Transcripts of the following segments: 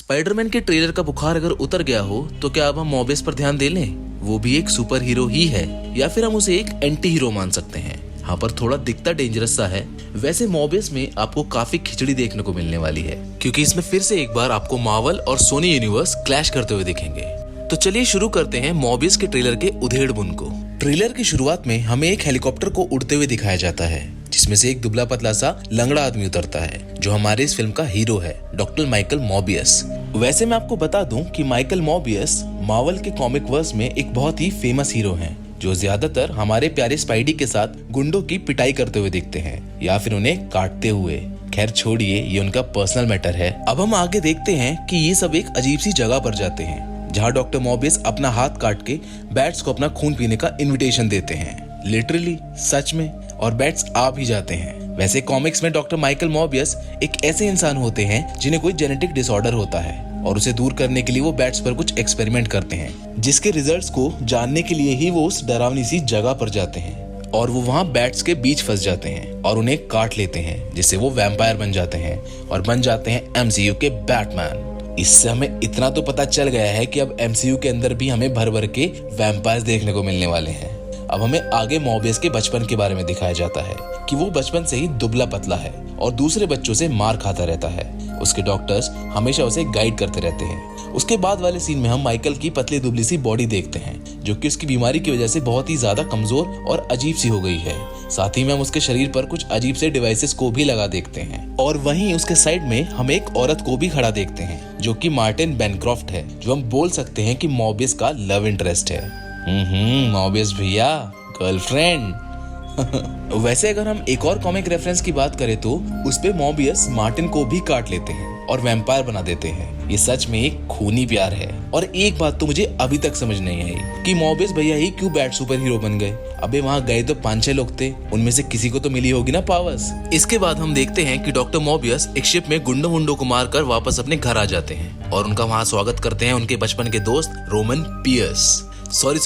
Spiderman के trailer का बुखार अगर उतर गया हो तो क्या अब हम मॉबियस पर ध्यान दे लें? वो भी एक सुपर हीरो ही है या फिर हम उसे एक एंटी हीरो मान सकते हैं। हाँ, पर थोड़ा दिखता डेंजरस सा है। वैसे मॉबियस में आपको काफी खिचड़ी देखने को मिलने वाली है, क्योंकि इसमें फिर से एक बार आपको मार्वल और सोनी यूनिवर्स क्लैश करते हुए दिखेंगे। तो चलिए शुरू करते हैं मॉबियस के ट्रेलर के उधेड़-बुन को। ट्रेलर की शुरुआत में हमें एक हेलीकॉप्टर को उड़ते हुए दिखाया जाता है, जिसमें से एक दुबला पतला सा लंगड़ा आदमी उतरता है, जो हमारे इस फिल्म का हीरो है, डॉक्टर माइकल मॉबियस। वैसे मैं आपको बता दूं कि माइकल मॉबियस मार्वल के कॉमिक वर्स में एक बहुत ही फेमस हीरो हैं, जो ज्यादातर हमारे प्यारे स्पाइडी के साथ गुंडों की पिटाई करते हुए दिखते हैं या फिर उन्हें काटते हुए। खैर छोड़िए, ये उनका पर्सनल मैटर है। अब हम आगे देखते हैं कि ये सब एक अजीब सी जगह पर जाते हैं, जहाँ डॉक्टर मॉबियस अपना हाथ काट के बैट्स को अपना खून पीने का इनविटेशन देते हैं। लिटरली, सच में, और बैट्स आ भी जाते हैं। वैसे कॉमिक्स में डॉक्टर माइकल मॉबियस एक ऐसे इंसान होते हैं जिन्हें कोई जेनेटिक डिसऑर्डर होता है, और उसे दूर करने के लिए वो बैट्स पर कुछ एक्सपेरिमेंट करते हैं, जिसके रिजल्ट्स को जानने के लिए ही वो उस डरावनी सी जगह पर जाते हैं, और वो वहाँ बैट्स के बीच फंस जाते हैं और उन्हें काट लेते हैं, जिससे वो वैम्पायर बन जाते हैं और बन जाते हैं एमसीयू के बैटमैन। इससे हमें इतना तो पता चल गया है कि अब एमसीयू के अंदर भी हमें भर भर के वैम्पायर्स देखने को मिलने वाले हैं। अब हमें आगे मॉबियस के बचपन के बारे में दिखाया जाता है कि वो बचपन से ही दुबला पतला है और दूसरे बच्चों से मार खाता रहता है। उसके डॉक्टर्स हमेशा उसे गाइड करते रहते हैं। उसके बाद वाले सीन में हम माइकल की पतली दुबली सी बॉडी देखते हैं, जो कि उसकी बीमारी की वजह से बहुत ही ज्यादा कमजोर और अजीब सी हो गई है। साथ ही में हम उसके शरीर पर कुछ अजीब से डिवाइसेस को भी लगा देखते हैं, और वहीं उसके साइड में हम एक औरत को भी खड़ा देखते हैं, जो कि मार्टिन बेनक्रॉफ्ट है, जो हम बोल सकते हैं कि मॉबियस का लव इंटरेस्ट है। मॉबियस भैया, गर्लफ्रेंड। वैसे अगर हम एक और कॉमिक रेफरेंस की बात करें तो उस पे मॉबियस मार्टिन को भी काट लेते हैं और वैम्पायर बना देते हैं। ये सच में एक खूनी प्यार है। और एक बात तो मुझे अभी तक समझ नहीं आई कि मॉबियस भैया ही क्यों बैट सुपर हीरो बन गए। अबे वहाँ गए तो 5-6 लोग थे, उनमें से किसी को तो मिली होगी ना पावर्स। इसके बाद हम देखते हैं कि डॉक्टर मॉबियस एक शिप में गुंडों को मारकर वापस अपने घर आ जाते हैं, और उनका वहाँ स्वागत करते हैं उनके बचपन के दोस्त रोमन पियर्स। सॉरी,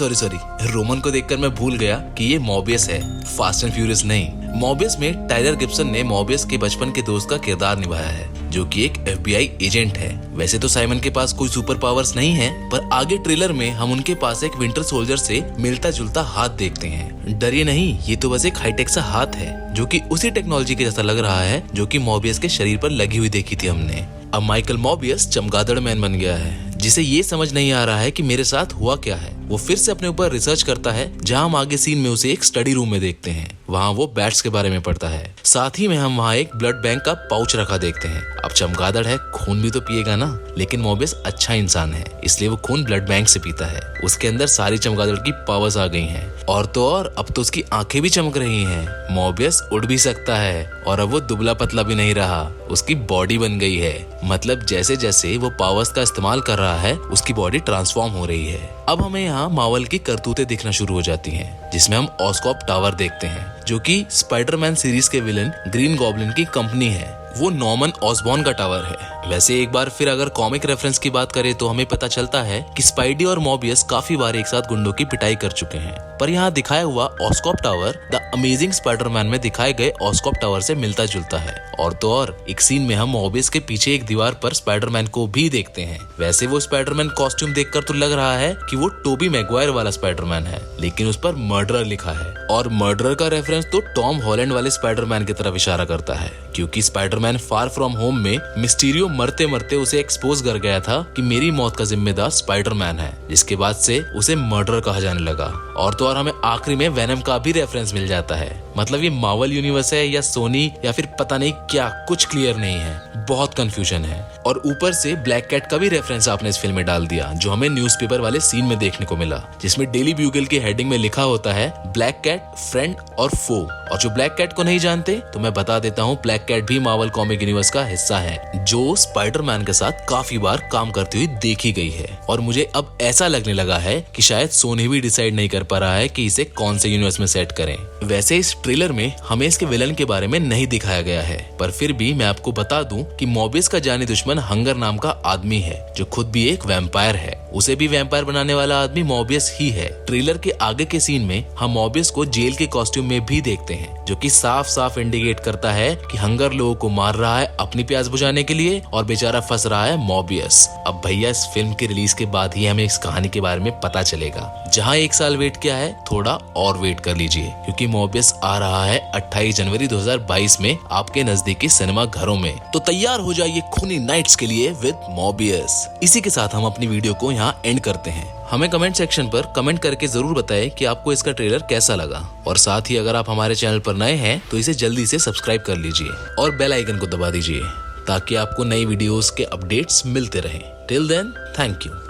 रोमन को देखकर मैं भूल गया कि ये मॉबियस है, फास्ट एंड फ्यूरियस नहीं। मॉबियस में टाइलर गिब्सन ने मॉबियस के बचपन के दोस्त का किरदार निभाया है, जो कि एक FBI एजेंट है। वैसे तो साइमन के पास कोई सुपर पावर्स नहीं है, पर आगे ट्रेलर में हम उनके पास एक विंटर सोल्जर से मिलता जुलता हाथ देखते हैं। डरिए नहीं, ये तो बस एक हाईटेक सा हाथ है, जो कि उसी टेक्नोलॉजी के जैसा लग रहा है जो कि मॉबियस के शरीर पर लगी हुई देखी थी हमने। अब माइकल मॉबियस चमगादड़ मैन बन गया है, जिसे ये समझ नहीं आ रहा है कि मेरे साथ हुआ क्या है। वो फिर से अपने ऊपर रिसर्च करता है, जहां हम आगे सीन में उसे एक स्टडी रूम में देखते हैं। वहां वो बैट्स के बारे में पढ़ता है। साथ ही में हम वहां एक ब्लड बैंक का पाउच रखा देखते हैं। अब चमगादड़ है, खून भी तो पिएगा ना, लेकिन मॉबियस अच्छा इंसान है, इसलिए वो खून ब्लड बैंक से पीता है। उसके अंदर सारी चमगादड़ की पावर्स आ गई हैं, और तो और अब तो उसकी आंखें भी चमक रही हैं। मॉबियस उड़ भी सकता है, और अब वो दुबला पतला भी नहीं रहा, उसकी बॉडी बन गई है। मतलब जैसे जैसे वो पावर्स का इस्तेमाल कर रहा है, उसकी बॉडी ट्रांसफॉर्म हो रही है। अब हमें यहाँ मार्वल की करतूतें दिखना शुरू हो जाती हैं, जिसमें हम ऑस्कॉप टावर देखते हैं, जो कि स्पाइडरमैन सीरीज के विलन ग्रीन गॉब्लिन की कंपनी है। वो नॉर्मन ऑसबॉर्न का टावर है। वैसे एक बार फिर अगर कॉमिक रेफरेंस की बात करें तो हमें पता चलता है कि स्पाइडी और मॉबियस काफी बार एक साथ गुंडों की पिटाई कर चुके हैं, पर यहाँ दिखाया हुआ ऑस्कॉप टावर द अमेजिंग स्पाइडरमैन में दिखाए गए ऑस्कॉप टावर से मिलता जुलता है। और तो और एक सीन में हम मॉबियस के पीछे एक दीवार पर स्पाइडरमैन को भी देखते हैं। वैसे वो स्पाइडरमैन कॉस्ट्यूम देखकर तो लग रहा है कि वो टोबी मैगवायर वाला स्पाइडरमैन है, लेकिन उस पर मर्डरर लिखा है, और मर्डरर का रेफरेंस तो टॉम हॉलैंड वाले स्पाइडरमैन की तरफ इशारा करता है, क्योंकि स्पाइडरमैन फार फ्रॉम होम में मिस्टीरियो मरते मरते उसे एक्सपोज कर गया था कि मेरी मौत का जिम्मेदार स्पाइडरमैन है, जिसके बाद से उसे मर्डरर कहा जाने लगा। और तो और हमें आखिरी में वेनम का भी रेफरेंस मिल जाता है। मतलब ये मार्वल यूनिवर्स है या सोनी या फिर पता नहीं क्या, कुछ क्लियर नहीं है, बहुत कंफ्यूजन है। और ऊपर से ब्लैक कैट का भी रेफरेंस आपने इस फिल्म में डाल दिया, जो हमें न्यूज़पेपर वाले सीन में देखने को मिला, जिसमें डेली ब्यूगल की हेडिंग में लिखा होता है ब्लैक कैट फ्रेंड और फो। और जो ब्लैक कैट को नहीं जानते तो मैं बता देता हूँ, ब्लैक कैट भी मार्वल कॉमिक यूनिवर्स का हिस्सा है, जो स्पाइडरमैन के साथ काफी बार काम करती हुई देखी गई है। और मुझे अब ऐसा लगने लगा है कि शायद सोनी भी डिसाइड नहीं कर पा रहा है कि इसे कौन से यूनिवर्स में सेट करें। वैसे इस ट्रेलर में हमें इसके विलन के बारे में नहीं दिखाया गया है, पर फिर भी मैं आपको बता दूं कि मॉबियस का जानी दुश्मन हंगर नाम का आदमी है, जो खुद भी एक वैम्पायर है। उसे भी वैम्पायर बनाने वाला आदमी मॉर्बियस ही है। ट्रेलर के आगे के सीन में हम मॉर्बियस को जेल के कॉस्ट्यूम में भी देखते हैं, जो कि साफ साफ इंडिकेट करता है कि हंगर लोगों को मार रहा है अपनी प्यास बुझाने के लिए और बेचारा फंस रहा है मॉर्बियस। अब भैया इस फिल्म के रिलीज के बाद ही हमें इस कहानी के बारे में पता चलेगा। जहाँ 1 साल वेट किया है, थोड़ा और वेट कर लीजिए, क्योंकि मॉर्बियस आ रहा है 28 जनवरी 2022 में आपके नजदीकी सिनेमा घरों में। तो तैयार हो जाइए खूनी नाइट्स के लिए विद मॉर्बियस। इसी के साथ हम अपनी वीडियो को यहाँ एंड करते हैं। हमें कमेंट सेक्शन पर कमेंट करके जरूर बताएं कि आपको इसका ट्रेलर कैसा लगा, और साथ ही अगर आप हमारे चैनल पर नए हैं तो इसे जल्दी से सब्सक्राइब कर लीजिए और बेल आइकन को दबा दीजिए, ताकि आपको नई वीडियोस के अपडेट्स मिलते रहें। Till then, thank you.